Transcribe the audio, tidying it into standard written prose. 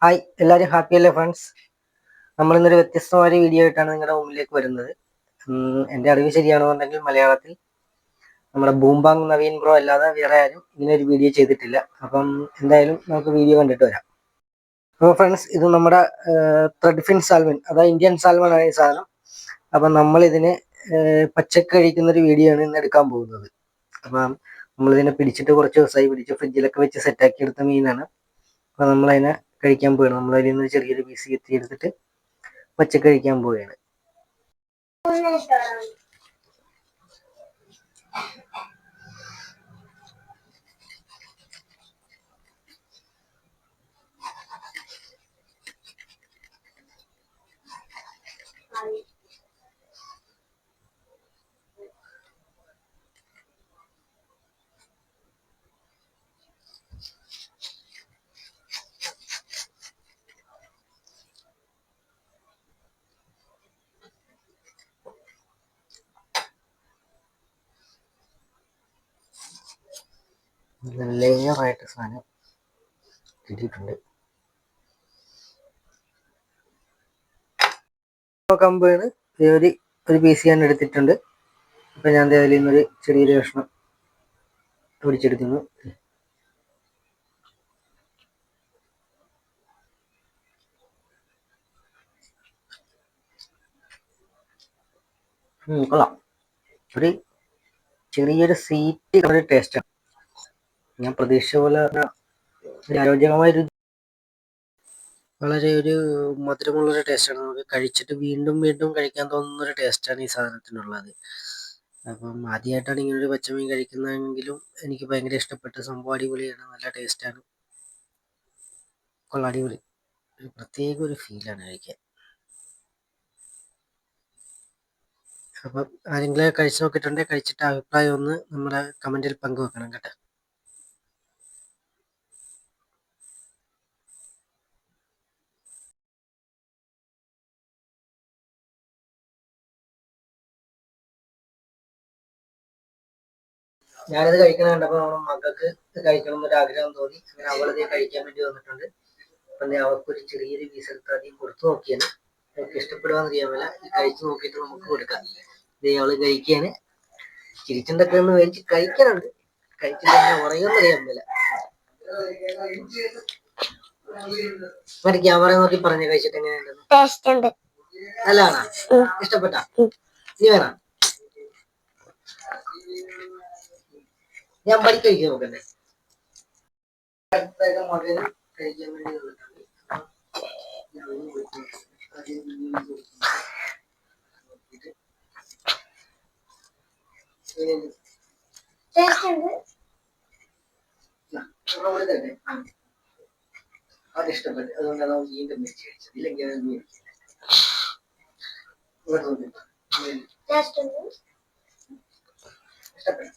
Hi, എല്ലാവരും happy അല്ലേ friends? നമ്മളിന്നൊരു വ്യത്യസ്തമായ വീഡിയോ ആയിട്ടാണ് നിങ്ങളുടെ മുമ്പിലേക്ക് വരുന്നത്. എൻ്റെ അറിവ് ശരിയാണെന്നുണ്ടെങ്കിൽ മലയാളത്തിൽ നമ്മുടെ ബൂംബാങ് നവീൻ ബ്രോ അല്ലാതെ വേറെ ആരും ഇങ്ങനെ ഒരു വീഡിയോ ചെയ്തിട്ടില്ല. അപ്പം എന്തായാലും നമുക്ക് വീഡിയോ കണ്ടിട്ട് വരാം. അപ്പോൾ ഫ്രണ്ട്സ്, ഇത് നമ്മുടെ ത്രെഡ് ഫിൻ സാൽമൺ, അതായത് ഇന്ത്യൻ സാൽമൺ ആണ് ഈ സാധനം. അപ്പം നമ്മളിതിനെ പച്ചക്ക് കഴിക്കുന്നൊരു വീഡിയോ ആണ് ഇന്ന് എടുക്കാൻ പോകുന്നത്. അപ്പം നമ്മളിതിനെ പിടിച്ചിട്ട് കുറച്ച് ദിവസമായി, പിടിച്ച് ഫ്രിഡ്ജിലൊക്കെ വെച്ച് സെറ്റാക്കി എടുത്ത മീനാണ്. അപ്പോൾ നമ്മളതിനെ കഴിക്കാൻ പോവുകയാണ്. നമ്മളതിൽ നിന്ന് ചെറിയൊരു പീസ് എടുത്തിട്ട് പച്ചക്ക് കഴിക്കാൻ പോവുകയാണ്. ലെയറായിട്ട് സാധനം കിട്ടിയിട്ടുണ്ട്. കമ്പാണ് ഒരു പീസ് ഞാൻ എടുത്തിട്ടുണ്ട്. അപ്പം ഞാൻ അതിൽ നിന്നൊരു ചെറിയൊരു കഷ്ണം പിടിച്ചെടുക്കുന്നു. കൊള്ളാം. ഒരു ചെറിയൊരു സ്വീറ്റ് ഒരു ടേസ്റ്റാണ്. ഞാൻ പ്രതീക്ഷിച്ച പോലെ ഒരു ആരോഗ്യകരമായൊരു വളരെ ഒരു മധുരമുള്ളൊരു ടേസ്റ്റാണ്. നമുക്ക് കഴിച്ചിട്ട് വീണ്ടും വീണ്ടും കഴിക്കാൻ തോന്നുന്ന ഒരു ടേസ്റ്റാണ് ഈ സാധനത്തിനുള്ളത്. അപ്പം ആദ്യമായിട്ടാണ് ഇങ്ങനൊരു പച്ചമീൻ കഴിക്കുന്നതെങ്കിലും എനിക്ക് ഭയങ്കര ഇഷ്ടപ്പെട്ട സംഭവം. അടിപൊളിയാണ്, നല്ല ടേസ്റ്റാണ്, കൊള്ളാം, അടിപൊളി. ഒരു പ്രത്യേക ഒരു ഫീലാണ് കഴിക്കാൻ. അപ്പം ആരെങ്കിലും കഴിച്ചു നോക്കിയിട്ടുണ്ടെങ്കിൽ കഴിച്ചിട്ട് അഭിപ്രായം ഒന്ന് നമ്മുടെ കമൻറ്റിൽ പങ്കുവെക്കണം കേട്ടോ. ഞാനിത് കഴിക്കണം കണ്ടപ്പോൾ നമ്മുടെ മക്കൾക്ക് കഴിക്കണം എന്നൊരു ആഗ്രഹം തോന്നി. അങ്ങനെ അവളിത് കഴിക്കാൻ വേണ്ടി വന്നിട്ടുണ്ട്. അപ്പം അവർക്കൊരു ചെറിയൊരു പീസ് എടുത്ത് ആദ്യം കൊടുത്തു നോക്കിയാണ്. അവർക്ക് ഇഷ്ടപ്പെടുവാന്ന് അറിയാൻ മേല. ഈ കഴിച്ചു നോക്കിയിട്ട് നമുക്ക് കൊടുക്കാം. ഇത് അവള് കഴിക്കാന് ചിരിച്ചിട്ടൊക്കെ ഒന്ന് മേടിച്ച് കഴിക്കാനുണ്ട്. കഴിച്ചിട്ട് തന്നെ പറയുമെന്ന് അറിയാൻ മേല. ക്യാമറ നോക്കി പറഞ്ഞ കഴിച്ചിട്ട് എങ്ങനെയുണ്ട്? നല്ലതാണോ? ഇഷ്ടപ്പെട്ടാ? ഇനി വേണം? ഞാൻ പഠിക്കാൻ കഴിക്കാൻ നോക്കണ്ടേ? മകന് കഴിക്കാൻ വേണ്ടി വന്നിട്ടുണ്ട്. അത് ഇഷ്ടപ്പെട്ടു, അതുകൊണ്ടാണ് വീണ്ടും മേടിച്ച് കഴിച്ചത്. ഇല്ലെങ്കിൽ അത് മേടിക്കില്ല. ഇഷ്ടപ്പെട്ടു.